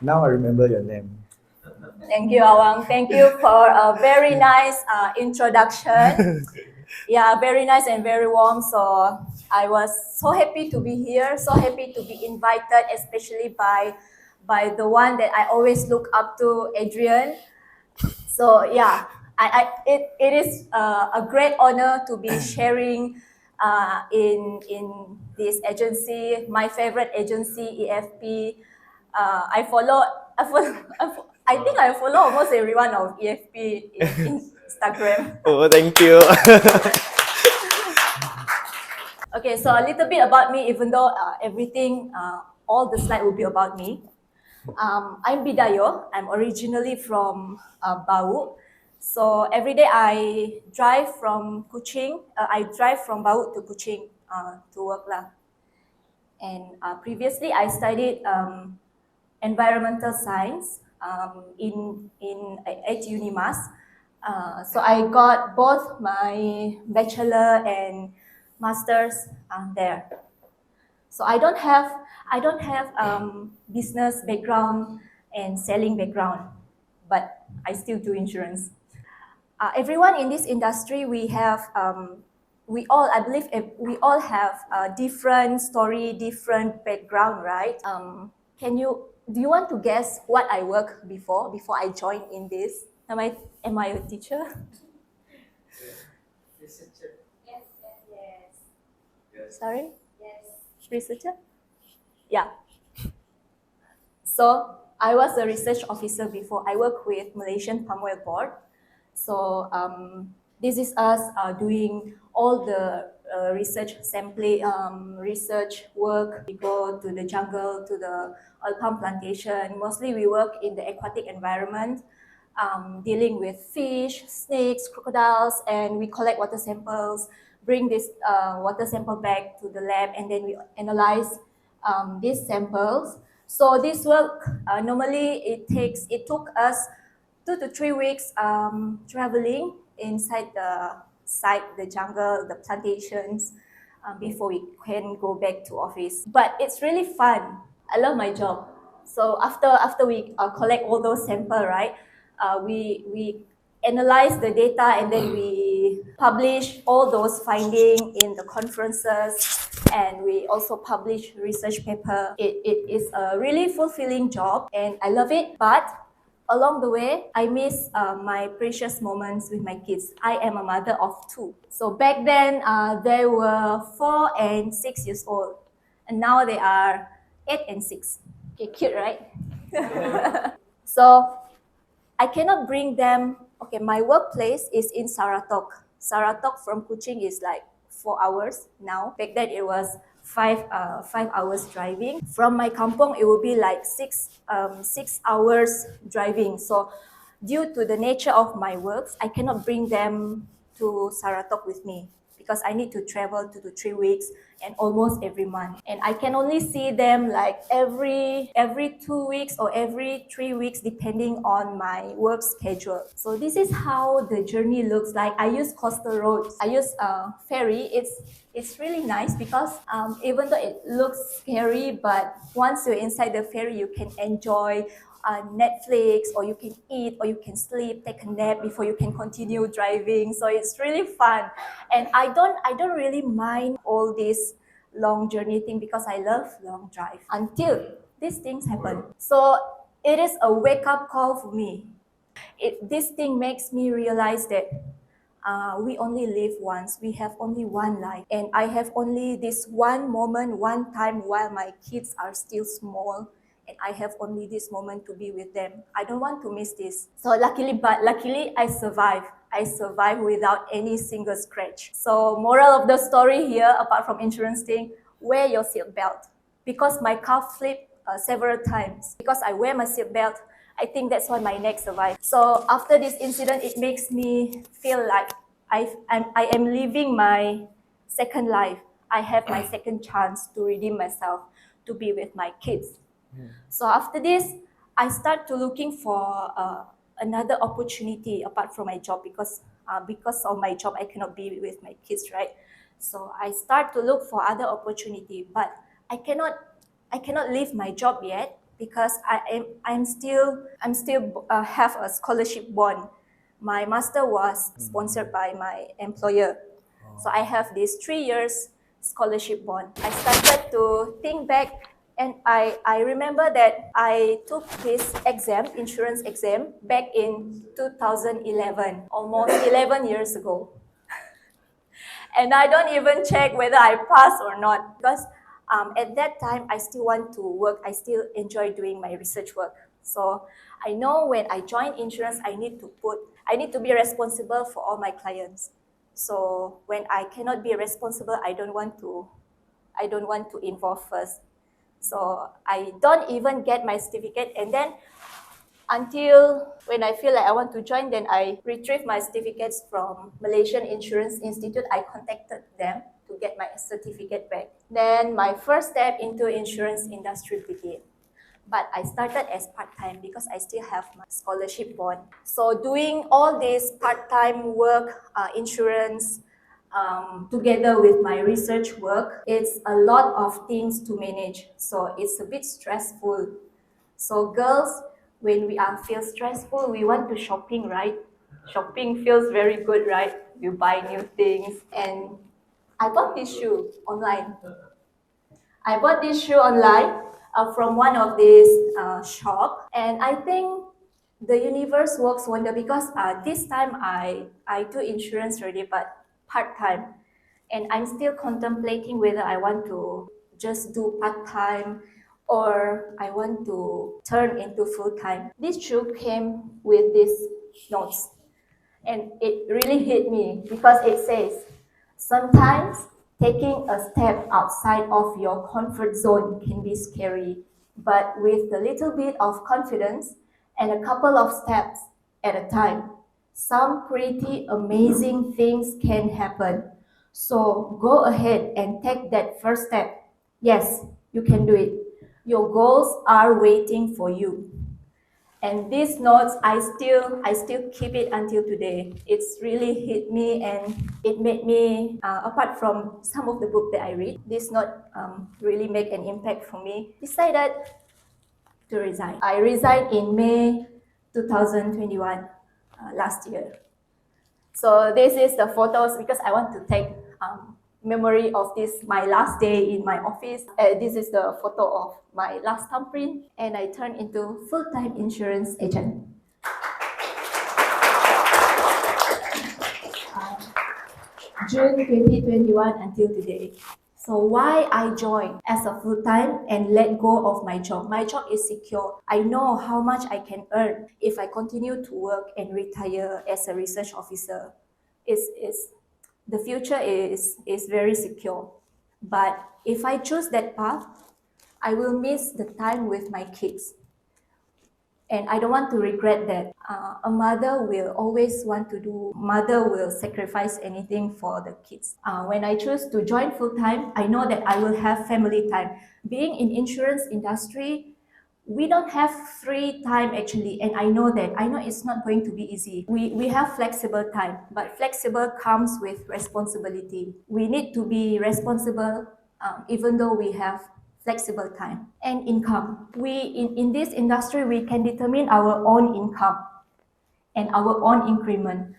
Now I remember your name. Thank you, Awang. Thank you for a very nice introduction. Yeah, very nice and very warm. So I was so happy to be here, so happy to be invited, especially by the one that I always look up to, Adrian. So yeah, it is a great honor to be sharing in this agency, my favorite agency, EFP. I think I follow almost everyone of EFP in Instagram. Oh, thank you. Okay, so a little bit about me, even though everything, all the slide will be about me. I'm Bidayo. I'm originally from Bau. So every day I drive from Kuching. I drive from Bau to Kuching to work lah. And previously I studied environmental science at Unimas. So I got both my bachelor and masters there. So I don't have business background and selling background, but I still do insurance. Everyone in this industry, I believe we all have a different story, different background, right? Do you want to guess what I worked before I joined in this? Am I a teacher? Researcher. Yes. Sorry? Yes. Researcher? Yeah. So I was a research officer before. I worked with Malaysian Palm Oil Board. So this is us doing all the research sampling, research work. We go to the jungle, to the oil palm plantation. Mostly we work in the aquatic environment, dealing with fish, snakes, crocodiles, and we collect water samples, bring this water sample back to the lab, and then we analyze these samples. So this work, normally it took us 2 to 3 weeks traveling inside the site, the jungle, the plantations, before we can go back to office. But it's really fun. I love my job. So after we collect all those samples, right, we analyze the data and then we publish all those findings in the conferences, and we also publish research paper. It is a really fulfilling job and I love it, but along the way, I miss my precious moments with my kids. I am a mother of 2. So back then, they were 4 and 6 years old. And now they are 8 and 6. Okay, cute, right? So I cannot bring them. Okay, my workplace is in Saratok. Saratok from Kuching is like 4 hours now. Back then it was 5 hours driving. From my kampong, it will be like 6 hours driving. So due to the nature of my works, I cannot bring them to Saratok with me because I need to travel 2 to 3 weeks and almost every month. And I can only see them like every 2 weeks or every 3 weeks, depending on my work schedule. So this is how the journey looks like. I use coastal roads. I use ferry. It's really nice because even though it looks scary, but once you're inside the ferry, you can enjoy Netflix, or you can eat, or you can sleep, take a nap before you can continue driving. So it's really fun, and I don't really mind all this long journey thing because I love long drive until these things happen. So it is a wake-up call for me. This thing makes me realize that we only live once. We have only one life, and I have only this one moment, one time while my kids are still small, and I have only this moment to be with them. I don't want to miss this. So luckily I survived. I survived without any single scratch. So moral of the story here, apart from insurance thing, wear your seatbelt. Because my car flipped several times. Because I wear my seatbelt, I think that's why my neck survived. So after this incident, it makes me feel like I am living my second life. I have my second chance to redeem myself, to be with my kids. So after this, I start to looking for another opportunity apart from my job because of my job, I cannot be with my kids, right? So I start to look for other opportunity, but I cannot leave my job yet because I'm still have a scholarship bond. My master was sponsored by my employer, so I have this 3 years scholarship bond. I started to think back, and I remember that I took this exam, insurance exam, back in 2011, almost 11 years ago. And I don't even check whether I pass or not, because at that time I still want to work. I still enjoy doing my research work. So I know when I join insurance, I need to be responsible for all my clients. So when I cannot be responsible, I don't want to involve first. So I don't even get my certificate, and then until when I feel like I want to join, then I retrieve my certificates from Malaysian Insurance Institute. I contacted them to get my certificate back. Then my first step into insurance industry began. But I started as part-time because I still have my scholarship bond. So doing all this part-time work, insurance, together with my research work, it's a lot of things to manage. So it's a bit stressful. So girls, when we feel stressful, we want to shopping, right? Shopping feels very good, right? You buy new things. And I bought this shoe online. From one of these shop, and I think the universe works wonder, because this time I do insurance already, but part-time, and I'm still contemplating whether I want to just do part-time or I want to turn into full-time. This shoe came with these notes, and it really hit me because it says, sometimes taking a step outside of your comfort zone can be scary, but with a little bit of confidence and a couple of steps at a time, some pretty amazing things can happen. So go ahead and take that first step. Yes, you can do it. Your goals are waiting for you. And these notes, I still keep it until today. It's really hit me, and it made me, apart from some of the book that I read, this note really make an impact for me. Decided to resign. I resigned in May 2021, last year. So this is the photos, because I want to take memory of this, my last day in my office. This is the photo of my last thumbprint, and I turned into full-time insurance agent. June 2021 until today. So why I joined as a full-time and let go of my job? My job is secure. I know how much I can earn if I continue to work and retire as a research officer. The future is very secure. But if I choose that path, I will miss the time with my kids. And I don't want to regret that. A mother will always mother will sacrifice anything for the kids. When I choose to join full-time, I know that I will have family time. Being in insurance industry, we don't have free time actually, and I know it's not going to be easy. We have flexible time, but flexible comes with responsibility. We need to be responsible, even though we have flexible time. And income. In this industry, we can determine our own income and our own increment.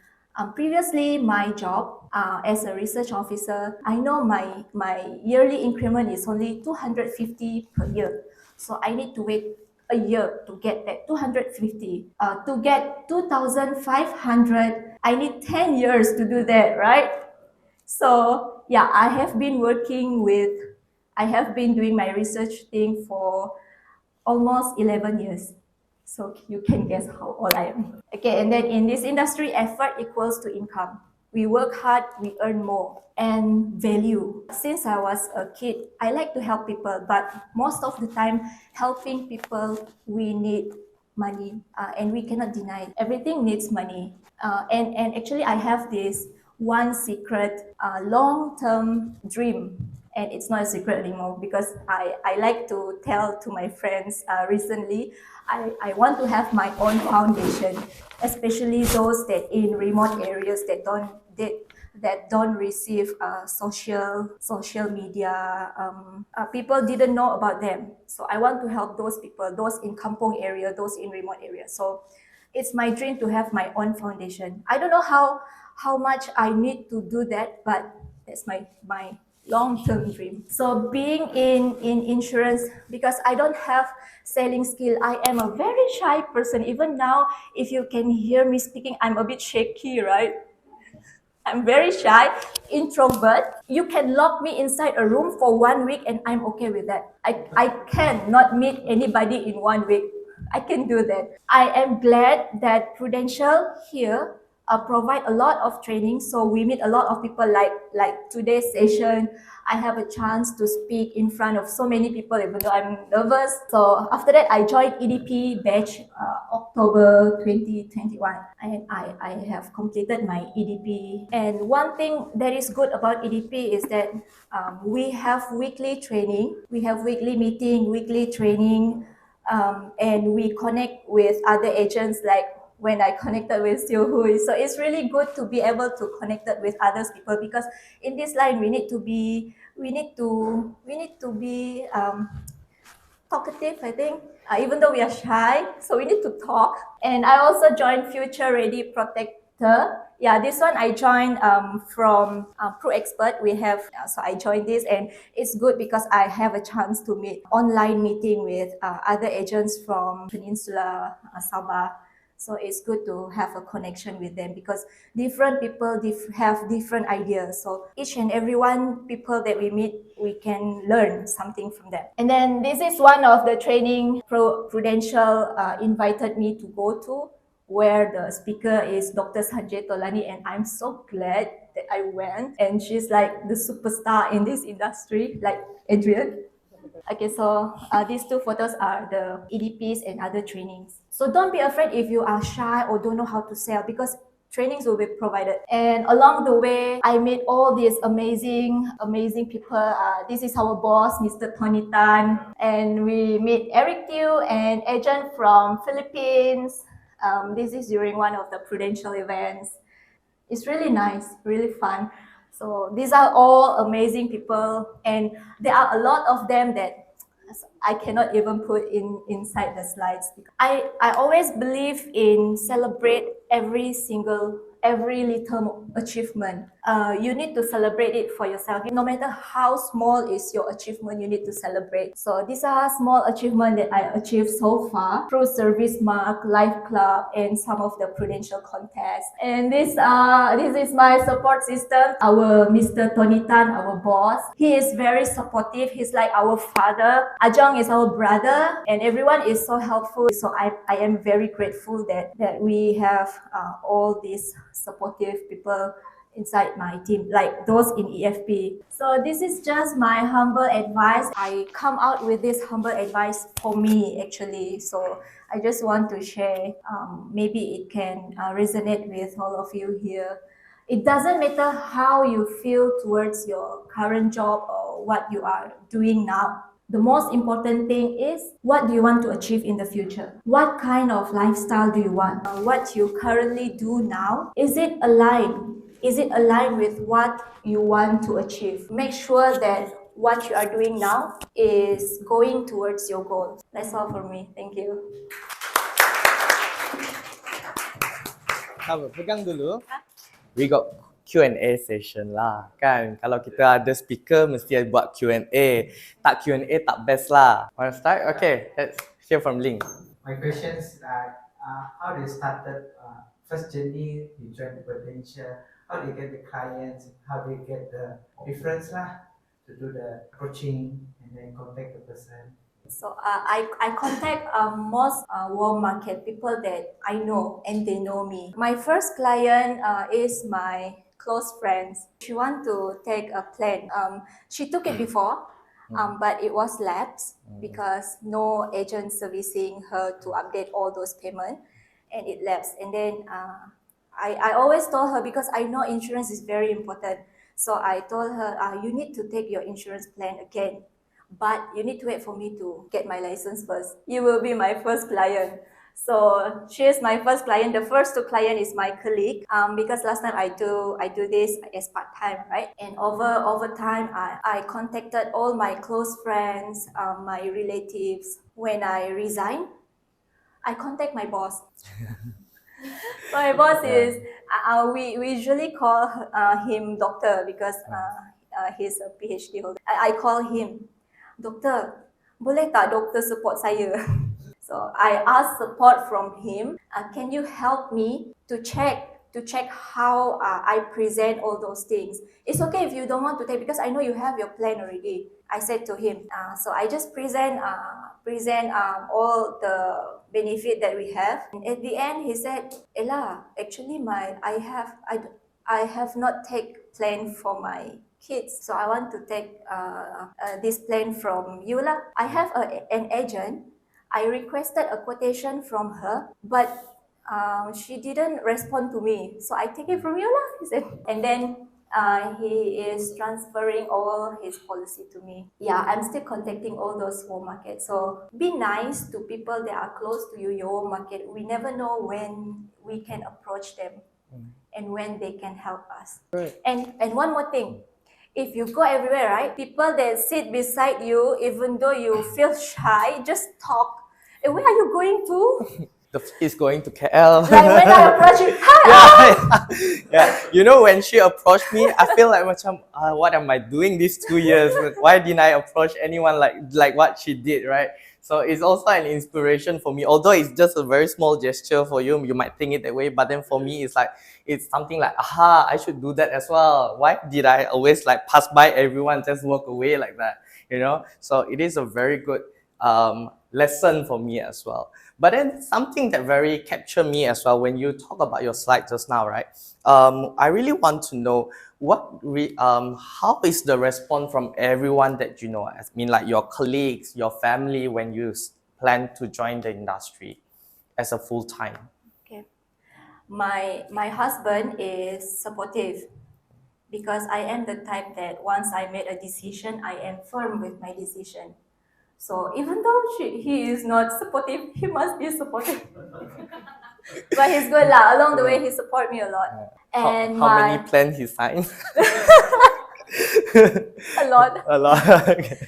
Previously, my job as a research officer, I know my yearly increment is only 250 per year. So I need to wait a year to get that 250. To get 2,500, I need 10 years to do that, right? So yeah, I have been doing my research thing for almost 11 years. So you can guess how old I am. Okay, and then in this industry, effort equals to income. We work hard, we earn more. And value. Since I was a kid, I like to help people, but most of the time, helping people, we need money, and we cannot deny it. Everything needs money. And actually, I have this one secret, long-term dream. And it's not a secret anymore, because I like to tell to my friends recently, I want to have my own foundation, especially those that in remote areas that isolated, that don't receive social media. People didn't know about them. So I want to help those people, those in kampong area, those in remote areas. So it's my dream to have my own foundation. I don't know how much I need to do that, but that's my long-term dream. So being in insurance, because I don't have selling skill, I am a very shy person. Even now, if you can hear me speaking, I'm a bit shaky, right? I'm very shy, introvert. You can lock me inside a room for 1 week and I'm okay with that. I can not meet anybody in 1 week. I can do that. I am glad that Prudential here provide a lot of training. So we meet a lot of people like today's session. I have a chance to speak in front of so many people, even though I'm nervous. So after that, I joined EDP batch October 2021, and I have completed my EDP. And one thing that is good about EDP is that we have weekly training, we have weekly meeting, weekly training, and we connect with other agents like when I connected with Hui. So it's really good to be able to connect with others people, because in this line we need to be talkative, I think, even though we are shy, so we need to talk. And I also joined Future Ready Protector. Yeah, this one I joined from Pro Expert. We have, so I joined this, and it's good because I have a chance to meet online meeting with other agents from Peninsula, Sabah. So it's good to have a connection with them, because different people have different ideas. So each and every one people that we meet, we can learn something from them. And then this is one of the training Prudential invited me to go to, where the speaker is Dr. Sanjay Tolani, and I'm so glad that I went. And she's like the superstar in this industry, like Adrian. Okay, so these two photos are the EDPs and other trainings. So don't be afraid if you are shy or don't know how to sell, because trainings will be provided. And along the way, I met all these amazing people. This is our boss, Mr. Tony Tan. And we meet 𝐿𝐸𝐿 and agent from Philippines. This is during one of the Prudential events. It's really nice, really fun. So these are all amazing people, and there are a lot of them that I cannot even put inside the slides. I always believe in celebrate every little achievement. You need to celebrate it for yourself. No matter how small is your achievement, you need to celebrate. So these are small achievements that I achieved so far through Service Mark, Life Club, and some of the Prudential contests. And this is my support system. Our Mr. Tony Tan, our boss, he is very supportive. He's like our father. Ajong is our brother, and everyone is so helpful. So I am very grateful that we have all these supportive people inside my team, like those in EFP. So this is just my humble advice. I come out with this humble advice for me, actually. So I just want to share. Maybe it can resonate with all of you here. It doesn't matter how you feel towards your current job or what you are doing now. The most important thing is, what do you want to achieve in the future? What kind of lifestyle do you want? What you currently do now, is it aligned? Is it aligned with what you want to achieve? Make sure that what you are doing now is going towards your goal. That's all for me. Thank you. Pegang dulu. We got Q&A session lah kan. Kalau kita ada speaker mesti buat Q&A. Tak Q&A tak best lah. Want to start? Okay, let's hear from Ling. My question is how they started first journey, you joined the potential, how they get the clients, how they get the reference lah to do the coaching and then contact the person. So I contact most warm market people that I know and they know me. My first client is my close friends. She want to take a plan. She took it before, but it was lapsed because no agent servicing her to update all those payments, and it lapsed. And then I always told her, because I know insurance is very important. So I told her, you need to take your insurance plan again, but you need to wait for me to get my license first. You will be my first client. So she is my first client. The first two client is my colleague. Because last time I do this as part time, right? And over time, I contacted all my close friends, my relatives. When I resigned, I contact my boss. My boss is we usually call him doctor because he's a PhD holder. I call him doctor. Boleh tak doktor support saya? So I asked support from him. Can you help me to check how I present all those things? It's okay if you don't want to take because I know you have your plan already. I said to him. So I just present all the benefit that we have. And at the end, he said, "Ella, actually, I have not take plan for my kids, so I want to take this plan from you lah. I have an agent. I requested a quotation from her, but she didn't respond to me. So I take it from you lah," he said. And then he is transferring all his policy to me. Yeah, I'm still contacting all those home markets. So be nice to people that are close to you, your home market. We never know when we can approach them and when they can help us. Right. And one more thing. If you go everywhere, right, people that sit beside you, even though you feel shy, just talk. Where are you going to? He's going to KL. Like when I approach you, hi! Yeah. You know, when she approached me, I feel like macam, what am I doing these 2 years? Why didn't I approach anyone like what she did, right? So it's also an inspiration for me. Although it's just a very small gesture for you, you might think it that way. But then for me, it's something like, aha, I should do that as well. Why did I always like pass by everyone, just walk away like that? You know. So it is a very good lesson for me as well. But then something that very captured me as well when you talk about your slide just now, right? I really want to know how is the response from everyone that you know? I mean, like your colleagues, your family, when you plan to join the industry as a full time. Okay, my husband is supportive because I am the type that once I made a decision, I am firm with my decision. So even though he is not supportive, he must be supportive. But he's good lah. Along the way, he support me a lot. And how many plans he signed? A lot. A lot. Okay.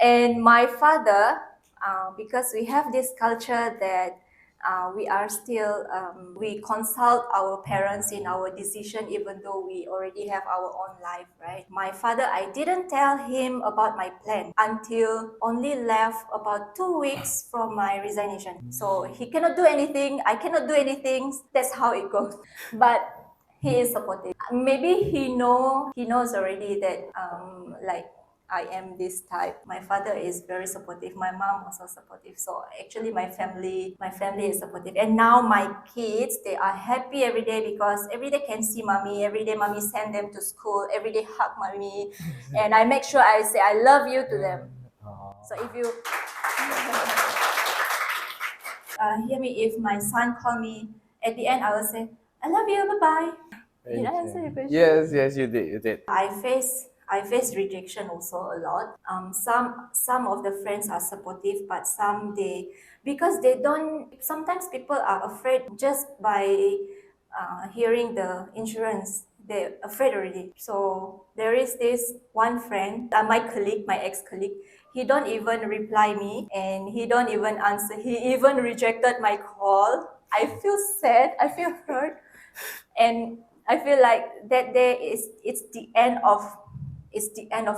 And my father, because we have this culture that we are still, we consult our parents in our decision even though we already have our own life, right? My father, I didn't tell him about my plan until only left about 2 weeks from my resignation. So he cannot do anything, I cannot do anything, that's how it goes. But he is supportive. Maybe he knows already that like I am this type. My father is very supportive. My mom also supportive. So actually my family is supportive. And now my kids, they are happy every day because every day can see mommy. Every day mommy send them to school. Every day hug mommy. And I make sure I say I love you to them. So if you hear me, if my son call me, at the end I will say, I love you, bye-bye. Did I answer your question? Yes, you did. I face rejection also a lot. Some of the friends are supportive, but because they don't. Sometimes people are afraid just by hearing the insurance. They're afraid already. So there is this one friend, my colleague, my ex-colleague. He don't even reply me, and he don't even answer. He even rejected my call. I feel sad. I feel hurt, and I feel like that day it's the end of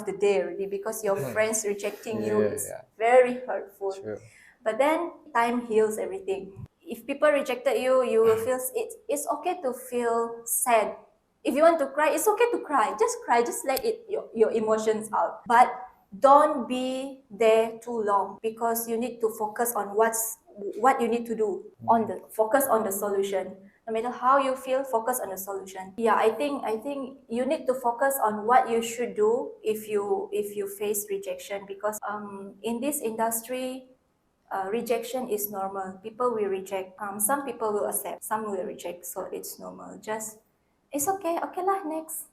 the day already because your friends rejecting you is very hurtful. True. But then time heals everything. If people rejected you, you will feel it's okay to feel sad. If you want to cry, it's okay to cry. Just cry. Just let your emotions out. But don't be there too long because you need to focus on what you need to do. Focus on the solution. No matter how you feel, focus on the solution. Yeah, I think you need to focus on what you should do if you face rejection because in this industry, rejection is normal. People will reject. Some people will accept. Some will reject. So it's normal. It's okay. Okay lah. Next.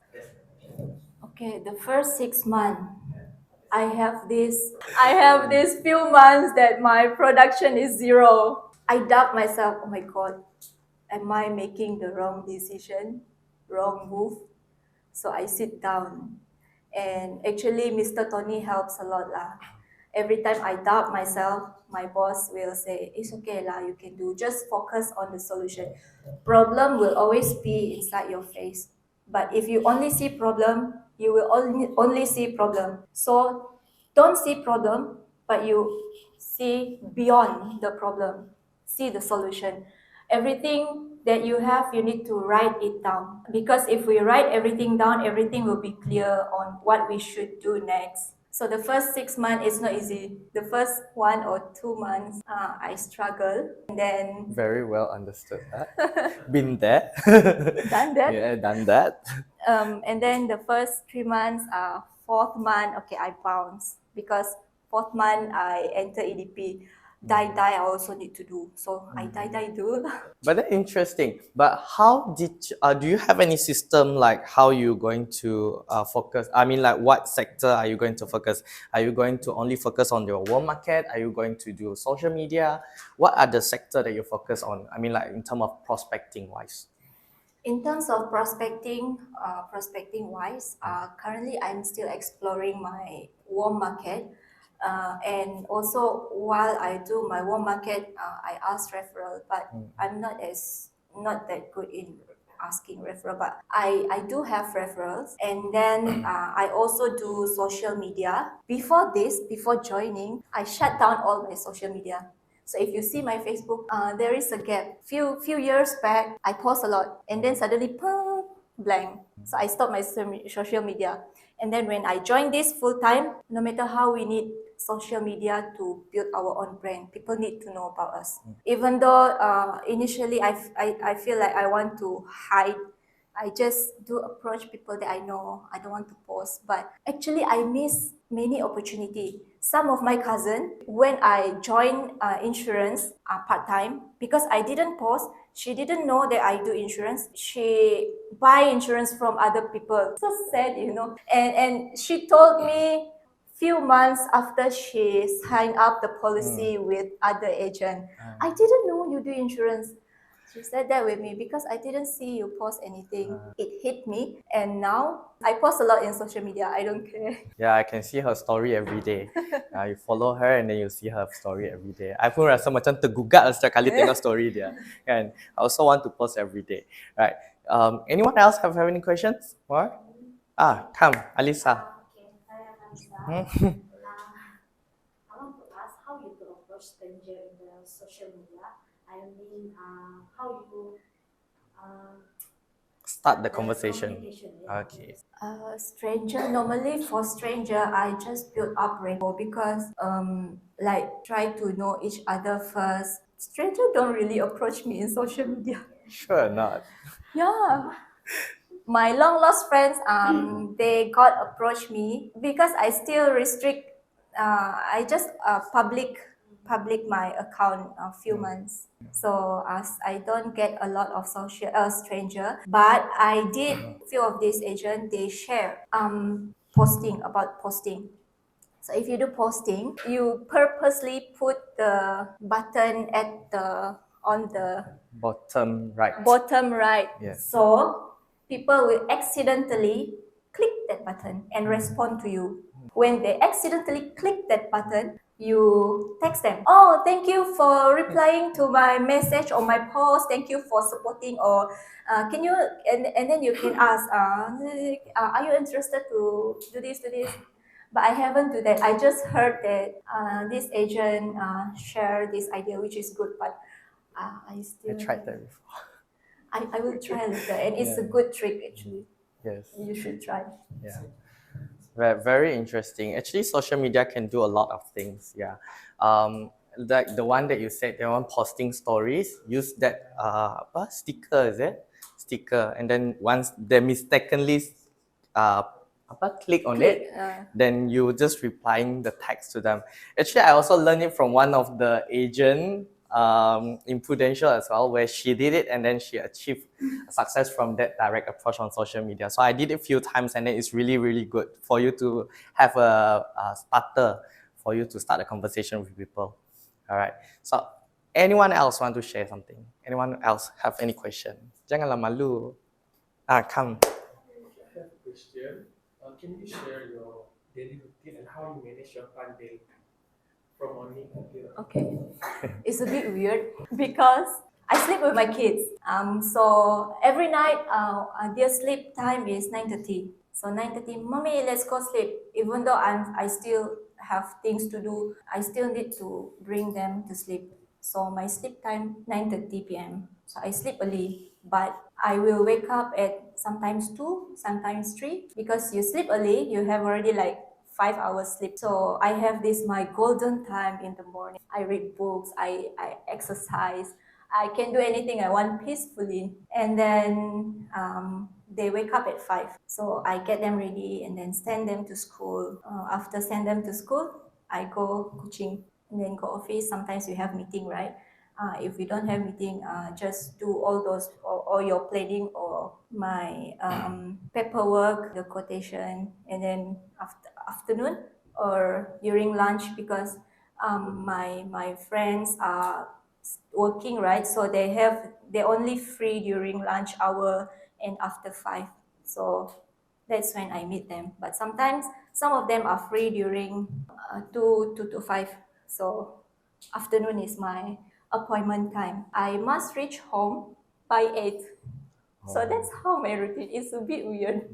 Okay, the first 6 months. I have this few months that my production is zero. I doubt myself, oh my God, am I making the wrong decision, wrong move? So I sit down, and actually Mr. Tony helps a lot lah. Every time I doubt myself, my boss will say, it's okay lah, you can do, just focus on the solution. Problem will always be inside your face. But if you only see problem, you will only see problem. So don't see problem, but you see beyond the problem, see the solution. Everything that you have, you need to write it down. Because if we write everything down, everything will be clear on what we should do next. So the first 6 months is not easy. The first 1 or 2 months, I struggle. And then Very well understood that. Been there. done that. Yeah, done that. And then the first 3 months, fourth month, okay, I bounce. Because fourth month, I enter EDP. Die, I also need to do. So I do. But that's interesting. But how do you have any system like how you going to focus? I mean, like what sector are you going to focus? Are you going to only focus on your warm market? Are you going to do social media? What are the sector that you focus on? I mean, like in terms of prospecting wise. In terms of prospecting wise, currently I'm still exploring my warm market. And also while I do my warm market, I ask referral, but I'm not that good in asking referral, but I do have referrals. And then I also do social media. Before joining, I shut down all my social media. So if you see my Facebook, there is a gap. Few years back, I post a lot, and then suddenly, blank. So I stopped my social media. And then when I joined this full time, no matter how we need social media to build our own brand, people need to know about us. Even though initially I feel like I want to hide, I just do approach people that I know. I don't want to post, but actually I miss many opportunity. Some of my cousin, when I joined insurance part-time, because I didn't post, she didn't know that I do insurance. She buy insurance from other people. So sad, And she told me few months after she signed up the policy with other agent, I didn't know you do insurance. She said that with me because I didn't see you post anything. It hit me, and now I post a lot in social media. I don't care. Yeah, I can see her story every day. You follow her and then you see her story every day. I pun rasa macam tergugat setiap kali tengok story dia. Kan? I also want to post every day. Right. Anyone else have any questions? More? Come, Alisa. Okay, hi, Alisa. I want to ask how you to approach stranger in the social media. I mean, how you Start the conversation. Yeah. Okay. Normally for stranger, I just build up rapport because like try to know each other first. Stranger don't really approach me in social media. Sure not. Yeah. My long lost friends, they got approach me because I still restrict. I just public my account a few months. So as I don't get a lot of social stranger, but I did few of these agents. They share posting about posting. So if you do posting, you purposely put the button on the Bottom right. bottom right. Yes. So people will accidentally click that button and respond to you. When they accidentally click that button, you text them, oh, thank you for replying to my message or my post, thank you for supporting, or can you, and then you can ask, are you interested to do this? But I haven't do that. I just heard that this agent share this idea, which is good, but I tried that before. I will try later, and it's a good trick actually. Yes. You should try. Yeah. Very interesting. Actually, social media can do a lot of things. Yeah. Like the one that you said, the one posting stories, use that sticker, is it? Sticker. And then once they mistakenly click on it, then you just replying the text to them. Actually, I also learned it from one of the agent in Prudential as well, where she did it and then she achieved success from that direct approach on social media. So I did it a few times and then it's really, really good for you to have a starter for you to start a conversation with people. All right. So anyone else want to share something? Anyone else have any question? Janganlah malu. Come. I have a question. Can you share your daily routine and how you manage your time daily from morning until Okay, it's a bit weird because I sleep with my kids. So every night, their sleep time is 9:30. So 9:30, mommy, let's go sleep. Even though I still have things to do, I still need to bring them to sleep. So my sleep time 9:30 p.m. So I sleep early, but I will wake up at sometimes 2, sometimes 3 because you sleep early, you have already like 5 hours sleep. So I have this my golden time in the morning. I read books, I exercise, I can do anything I want peacefully. And then they wake up at 5. So I get them ready and then send them to school. After send them to school, I go coaching and then go office. Sometimes we have meeting, right? If we don't have meeting, just do all those or your planning or my paperwork, the quotation, and then afternoon or during lunch because my friends are working, right? So they're only free during lunch hour and after 5. So that's when I meet them. But sometimes some of them are free during 2 to 5. So afternoon is my appointment time. I must reach home by 8. So that's how my routine is. A bit weird.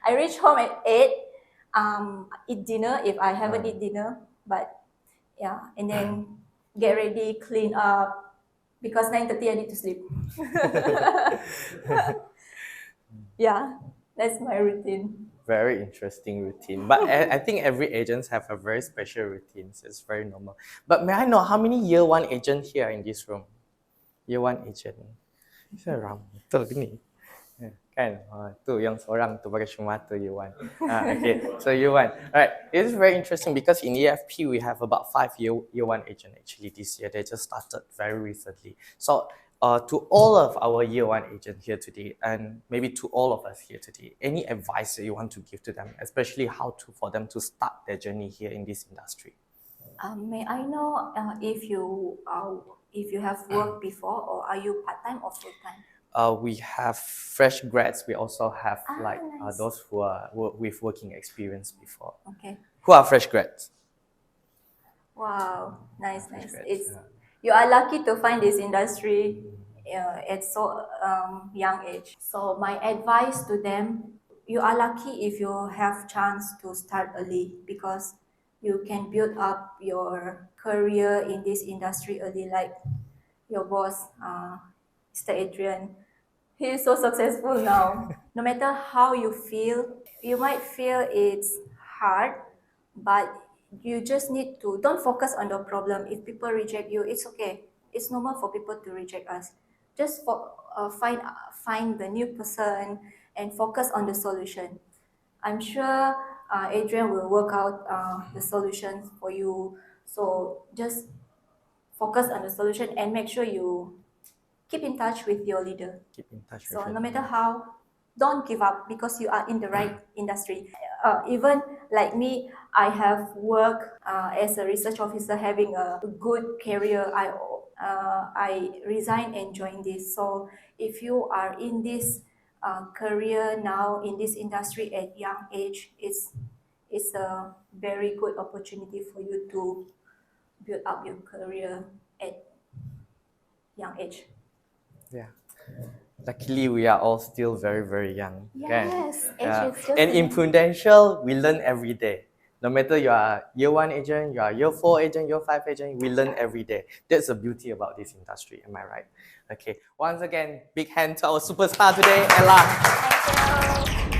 I reach home at 8, eat dinner if I haven't eat dinner, but yeah, and then get ready, clean up, because 9:30 I need to sleep. Yeah, that's my routine. Very interesting routine. But I think every agents have a very special routine. So it's very normal. But may I know how many year 1 agent here in this room? Year 1 agent. Saya ramai betul ke ni? Kan? Tu yang seorang tu pakai shumata year 1. Okay, so year 1. Alright, it is very interesting because in EFP we have about 5 year 1 agent actually this year. They just started very recently. So to all of our year 1 agents here today, and maybe to all of us here today, any advice that you want to give to them, especially how to for them to start their journey here in this industry? May I know if you have worked before, or are you part-time or full-time? We have fresh grads. We also have nice. those who are with working experience before. Okay. Who are fresh grads? Wow, nice. Grads, You are lucky to find this industry at so young age. So my advice to them, you are lucky if you have chance to start early because you can build up your career in this industry early, like your boss, Mr. Adrian. He is so successful now. No matter how you feel, you might feel it's hard, but you just need to don't focus on the problem. If people reject you, it's okay. It's normal for people to reject us. Just find the new person and focus on the solution. I'm sure Adrian will work out the solutions for you. So just focus on the solution and make sure you keep in touch with your leader. Keep in touch. So no matter how, don't give up because you are in the right industry. Even like me, I have worked as a research officer, having a good career. I resigned and joined this. So if you are in this career now in this industry at young age, it's a very good opportunity for you to build up your career at young age. Yeah. Luckily, we are all still very, very young. Yes, Kan? age is just And in Prudential, we learn every day. No matter you are year 1 agent, you are year 4 agent, year 5 agent, we learn every day. That's the beauty about this industry, am I right? Okay. Once again, big hand to our superstar today, Ella. Thank you.